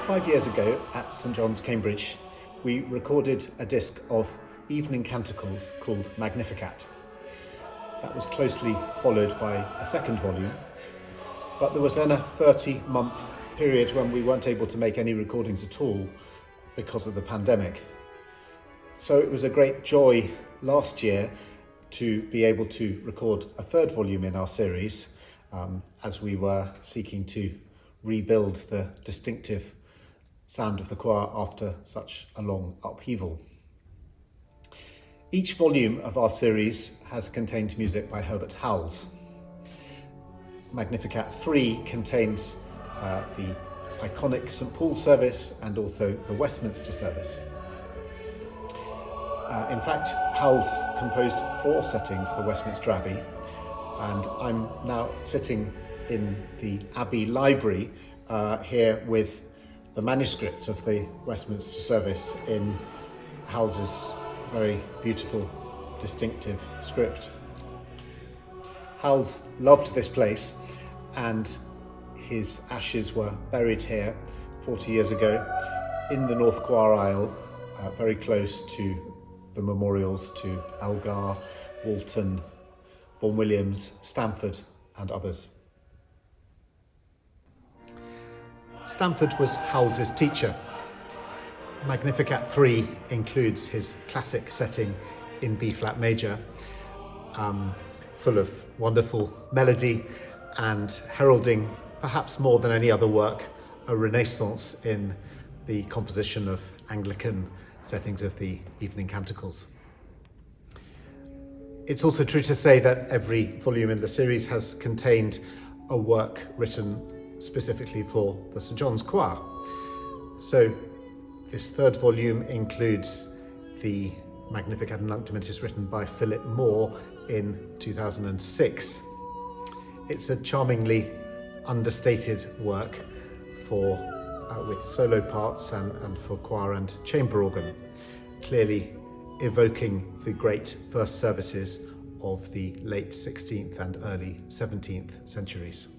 5 years ago at St John's, Cambridge, we recorded a disc of Evening Canticles called Magnificat. That was closely followed by a second volume, but there was then a 30-month period when we weren't able to make any recordings at all because of the pandemic. So it was a great joy last year to be able to record a third volume in our series as we were seeking to rebuild the distinctive sound of the choir after such a long upheaval. Each volume of our series has contained music by Herbert Howells. Magnificat 3 contains the iconic St Paul's service and also the Westminster service. In fact, Howells composed 4 settings for Westminster Abbey, and I'm now sitting in the Abbey Library here with the manuscript of the Westminster service in Howells's very beautiful, distinctive script. Howells loved this place, and his ashes were buried here 40 years ago in the North Choir aisle, very close to the memorials to Elgar, Walton, Vaughan Williams, Stamford and others. Stamford was Howells's teacher. Magnificat 3 includes his classic setting in B-flat major, full of wonderful melody and heralding, perhaps more than any other work, a renaissance in the composition of Anglican settings of the Evening Canticles. It's also true to say that every volume in the series has contained a work written specifically for the St John's Choir. So this third volume includes the Magnificat and Nunc Dimittis written by Philip Moore in 2006. It's a charmingly understated work for with solo parts and for choir and chamber organ, clearly evoking the great first services of the late 16th and early 17th centuries.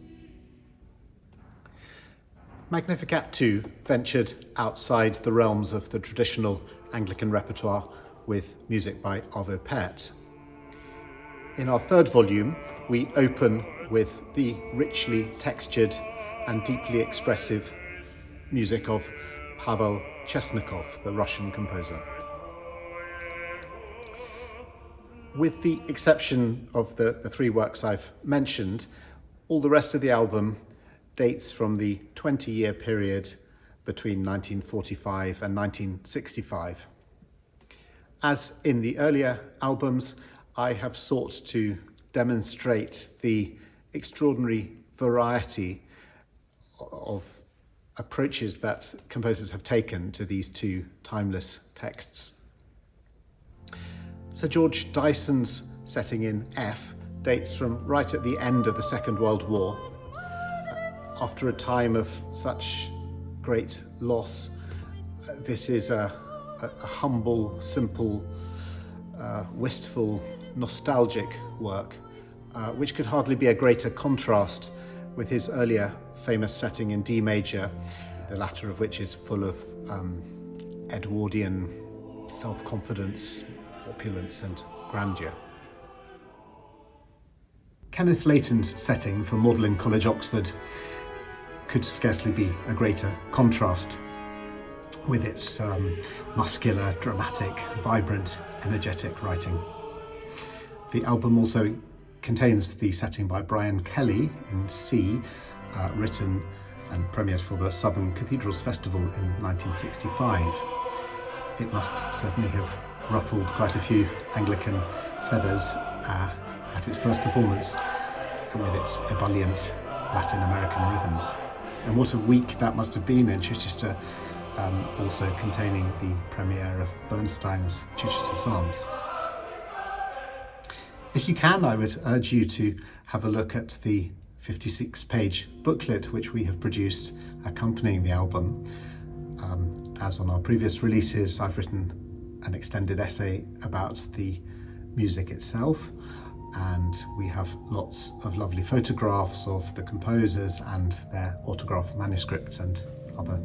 Magnificat 2 ventured outside the realms of the traditional Anglican repertoire with music by Arvo Pärt. In our third volume, we open with the richly textured and deeply expressive music of Pavel Chesnokov, the Russian composer. With the exception of the 3 works I've mentioned, all the rest of the album dates from the 20-year period between 1945 and 1965. As in the earlier albums, I have sought to demonstrate the extraordinary variety of approaches that composers have taken to these 2 timeless texts. Sir George Dyson's setting in F dates from right at the end of the Second World War. After a time of such great loss, this is a humble, simple, wistful, nostalgic work, which could hardly be a greater contrast with his earlier famous setting in D major, the latter of which is full of Edwardian self-confidence, opulence and grandeur. Kenneth Layton's setting for Magdalen College, Oxford could scarcely be a greater contrast with its muscular, dramatic, vibrant, energetic writing. The album also contains the setting by Brian Kelly in C, written and premiered for the Southern Cathedrals Festival in 1965. It must certainly have ruffled quite a few Anglican feathers at its first performance with its ebullient Latin American rhythms. And what a week that must have been in Chichester, also containing the premiere of Bernstein's Chichester Psalms. If you can, I would urge you to have a look at the 56-page booklet which we have produced accompanying the album. As on our previous releases, I've written an extended essay about the music itself, and we have lots of lovely photographs of the composers and their autograph manuscripts and other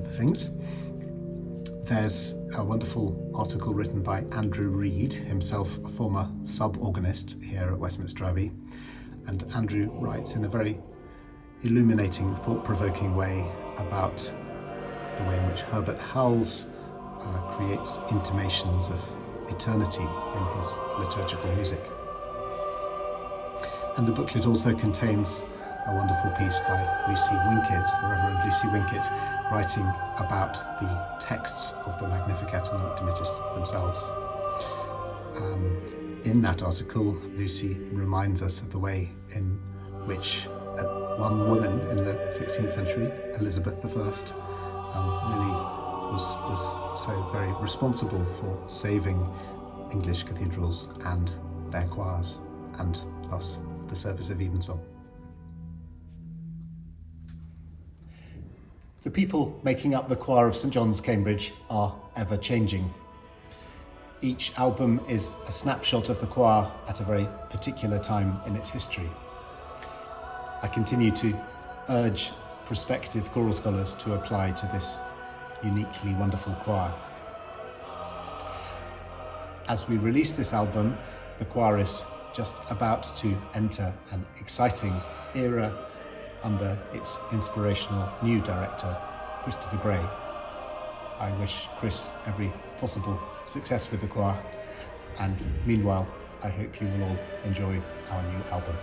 things. There's a wonderful article written by Andrew Reed, himself a former sub-organist here at Westminster Abbey. And Andrew writes in a very illuminating, thought-provoking way about the way in which Herbert Howells creates intimations of eternity in his liturgical music. And the booklet also contains a wonderful piece by Lucy Winkett, the Reverend Lucy Winkett, writing about the texts of the Magnificat and Nunc Dimittis themselves. In that article, Lucy reminds us of the way in which one woman in the 16th century, Elizabeth I, really was so very responsible for saving English cathedrals and their choirs, and thus the service of evensong. The people making up the choir of St John's, Cambridge, are ever changing. Each album is a snapshot of the choir at a very particular time in its history. I continue to urge prospective choral scholars to apply to this uniquely wonderful choir. As we release this album, the choir is just about to enter an exciting era under its inspirational new director, Christopher Gray. I wish Chris every possible success with the choir, and meanwhile, I hope you will all enjoy our new album.